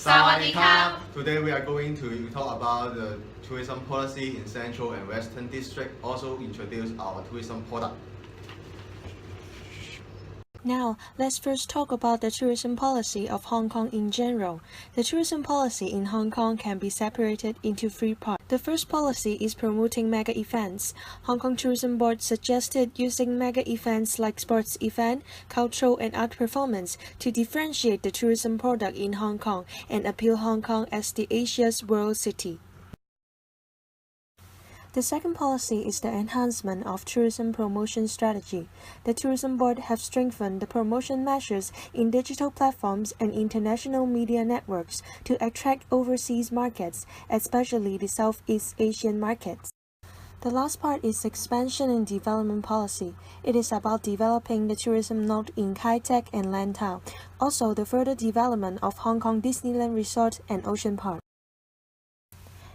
Sawadee-krap! Today we are going to talk about the tourism policy in Central and Western District, also introduce our tourism product. Now, let's first talk about the tourism policy of Hong Kong in general. The tourism policy in Hong Kong can be separated into three parts. The first policy is promoting mega events. Hong Kong Tourism Board suggested using mega events like sports event, cultural and art performance to differentiate the tourism product in Hong Kong and appeal Hong Kong as the Asia's world city. The second policy is the enhancement of tourism promotion strategy. The Tourism Board have strengthened the promotion measures in digital platforms and international media networks to attract overseas markets, especially the Southeast Asian markets. The last part is expansion and development policy. It is about developing the tourism node in Kai Tak and Lantau, also the further development of Hong Kong Disneyland Resort and Ocean Park.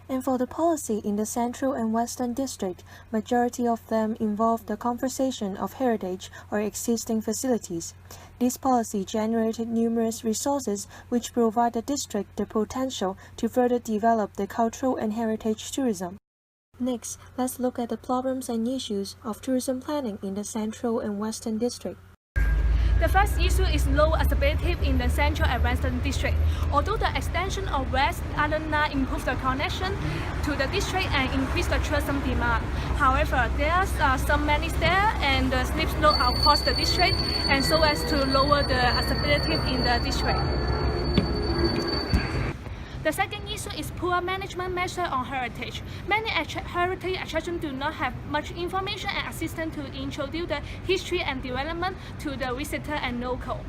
And for the policy in the Central and Western District, majority of them involve the conservation of heritage or existing facilities. This policy generated numerous resources which provide the district the potential to further develop the cultural and heritage tourism. Next, let's look at the problems and issues of tourism planning in the Central and Western District. The first issue is low accessibility in the Central and Western District. Although the extension of West Island Line improves the connection to the district and increase the tourism demand. However, there are some many stairs and the steep slope across the district, and so as to lower the accessibility in the district. The second issue is poor management measure on heritage. Many heritage attractions do not have much information and assistance to introduce the history and development to the visitor and local.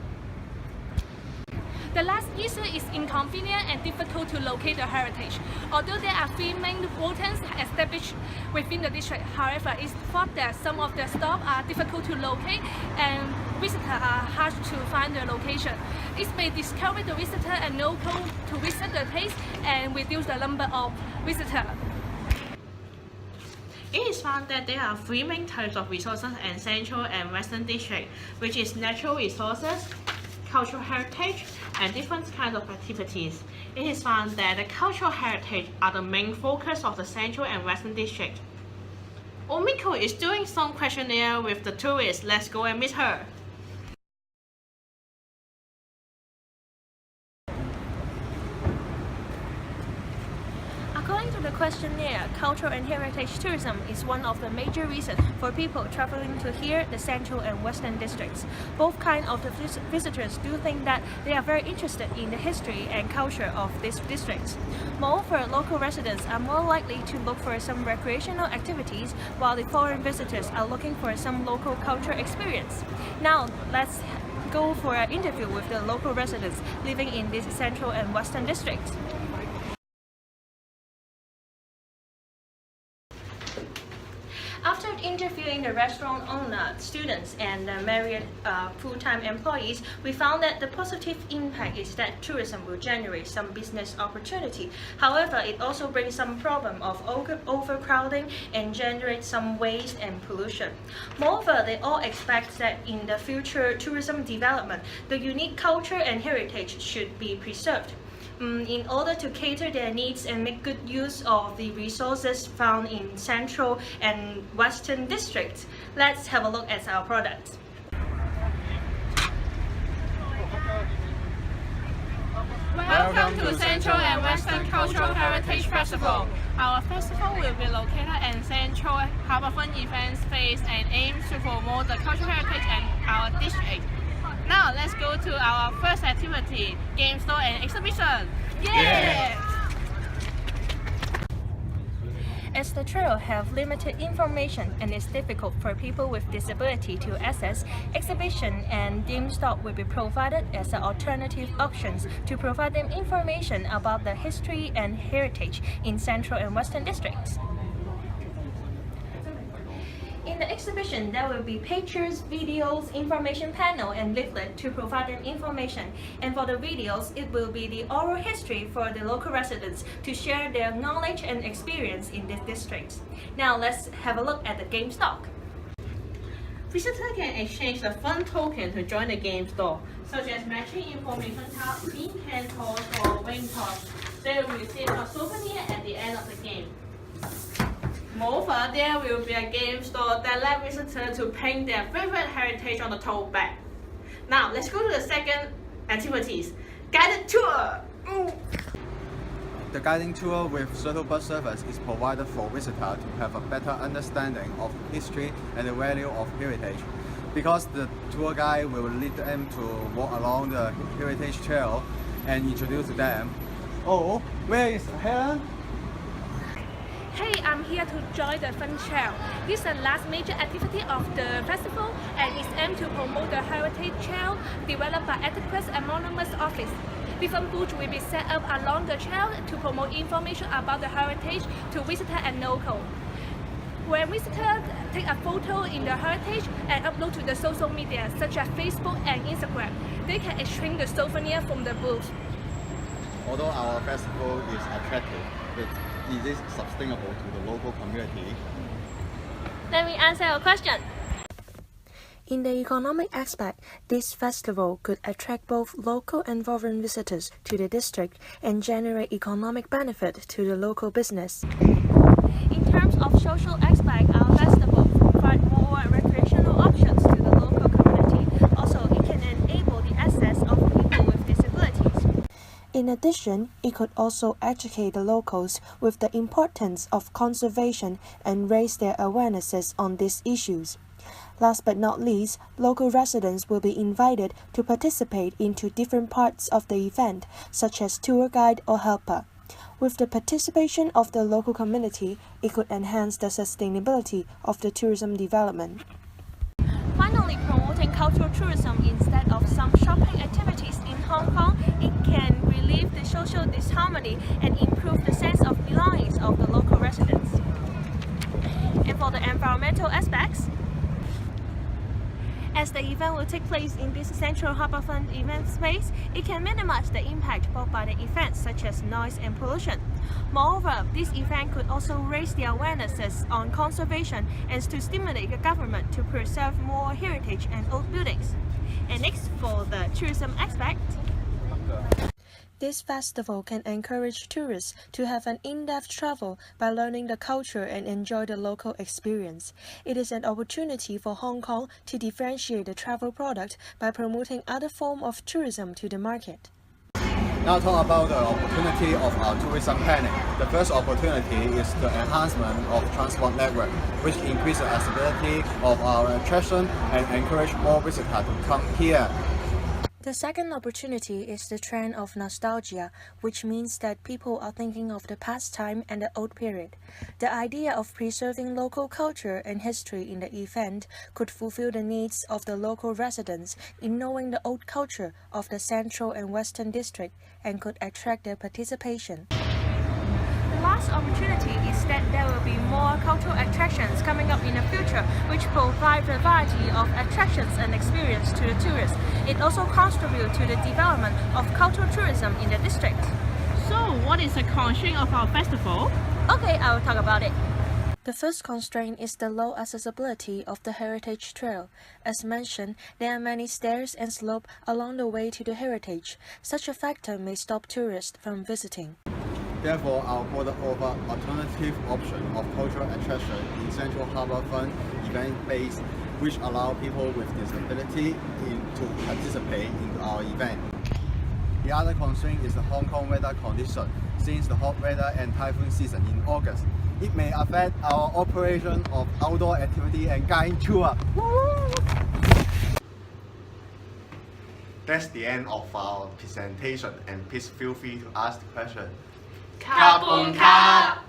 The last issue is inconvenient and difficult to locate the heritage. Although there are three main routes established within the district, however, it's thought that some of the stops are difficult to locate and visitors are hard to find the location. It may discourage the visitor and local to visit the place and reduce the number of visitors. It is found that there are three main types of resources in Central and Western District, which is natural resources, cultural heritage, and different kinds of activities. It is found that the cultural heritage are the main focus of the Central and Western District. Omiko is doing some questionnaire with the tourists. Let's go and meet her. According to the questionnaire, cultural and heritage tourism is one of the major reasons for people traveling to here, the Central and Western Districts. Both kinds of the visitors do think that they are very interested in the history and culture of these districts. Moreover, local residents are more likely to look for some recreational activities, while the foreign visitors are looking for some local cultural experience. Now, let's go for an interview with the local residents living in these Central and Western Districts. After interviewing the restaurant owner, students, and the Marriott full-time employees, we found that the positive impact is that tourism will generate some business opportunity. However, it also brings some problem of overcrowding and generate some waste and pollution. Moreover, they all expect that in the future tourism development, the unique culture and heritage should be preserved. In order to cater their needs and make good use of the resources found in Central and Western Districts, let's have a look at our products. Welcome to Central and Western Cultural Heritage Festival. Our festival will be located in Central Harbourfront Event Space and aims to promote the cultural heritage in our district. Now let's go to our first activity, game store and exhibition. Yeah! As the trail have limited information and it's difficult for people with disability to access, exhibition and game stop will be provided as an alternative options to provide them information about the history and heritage in Central and Western Districts. In the exhibition, there will be pictures, videos, information panel, and leaflet to provide them information. And for the videos, it will be the oral history for the local residents to share their knowledge and experience in this district. Now let's have a look at the game stock. Visitors can exchange the fun token to join the game store, such as matching information cards, bean can toss, or wing toss. They will receive a souvenir at the end of the game. Moreover, there will be a game store that allows visitors to paint their favorite heritage on the tote bag. Now, let's go to the second activities, guided tour. Ooh. The guiding tour with shuttle bus service is provided for visitors to have a better understanding of history and the value of heritage, because the tour guide will lead them to walk along the heritage trail and introduce them. Oh, where is Helen? Hey, I'm here to join the Fun Trail. This is the last major activity of the festival and is aimed to promote the heritage trail developed by Etiquette's Anonymous Office. Different booths will be set up along the trail to promote information about the heritage to visitors and locals. When visitors take a photo in the heritage and upload to the social media such as Facebook and Instagram, they can exchange the souvenir from the booth. Although our festival is attractive, but is it sustainable to the local community? Let me answer your question. In the economic aspect, this festival could attract both local and foreign visitors to the district and generate economic benefit to the local business. In terms of social aspect, our festival provides more recreational options to the local community. Also, it can enable the access of people with disabilities. In addition, it could also educate the locals with the importance of conservation and raise their awarenesses on these issues. Last but not least, local residents will be invited to participate into different parts of the event, such as tour guide or helper. With the participation of the local community, it could enhance the sustainability of the tourism development. Finally, promoting cultural tourism instead of some shopping activities in Hong Kong, it can relieve the social disharmony and improve the sense of belonging of the local residents. And for the environmental aspects, as the event will take place in this Central Harbourfront event space, it can minimize the impact brought by the events such as noise and pollution. Moreover, this event could also raise the awarenesses on conservation and to stimulate the government to preserve more heritage and old buildings. And next, for the tourism aspect, This festival can encourage tourists to have an in-depth travel by learning the culture and enjoy the local experience. It is an opportunity for Hong Kong to differentiate the travel product by promoting other forms of tourism to the market. Now talk about the opportunity of our tourism planning. The first opportunity is the enhancement of transport network, which increases the accessibility of our attraction and encourage more visitors to come here. The second opportunity is the trend of nostalgia, which means that people are thinking of the past time and the old period. The idea of preserving local culture and history in the event could fulfill the needs of the local residents in knowing the old culture of the Central and Western District and could attract their participation. the last opportunity is that there will be more cultural attractions coming up in the future, which provide a variety of attractions and experience to the tourists. It also contributes to the development of cultural tourism in the district. So, what is the constraint of our festival? Okay, I will talk about it. The first constraint is the low accessibility of the heritage trail. As mentioned, there are many stairs and slopes along the way to the heritage. Such a factor may stop tourists from visiting. Therefore, our board offer alternative option of cultural attraction in Central Harbourfront event base, which allow people with disability to participate in our event. The other constraint is the Hong Kong weather condition. Since the hot weather and typhoon season in August, it may affect our operation of outdoor activity and guiding tour. That's the end of our presentation, and please feel free to ask the question. Kapun Kap!